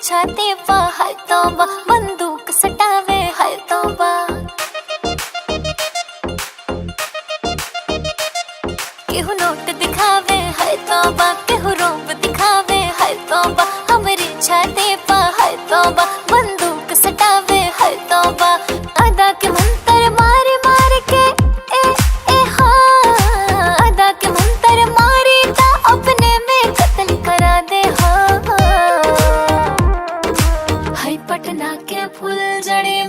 छाती पा हाय तौबा, बंदूक सटावे हाय तौबा। केहू नोट दिखावे हाय तौबा, केहू रोब दिखावे हाय तौबा, हमरी छाती पा हाय तौबा, बंदूक सटावे हाय तौबा। अदा के मंतर मार मार के हाँ, अदा के मंतर मारी ता अपने में कत्ल करा दे हाँ। हाय पटना के फूल जड़ी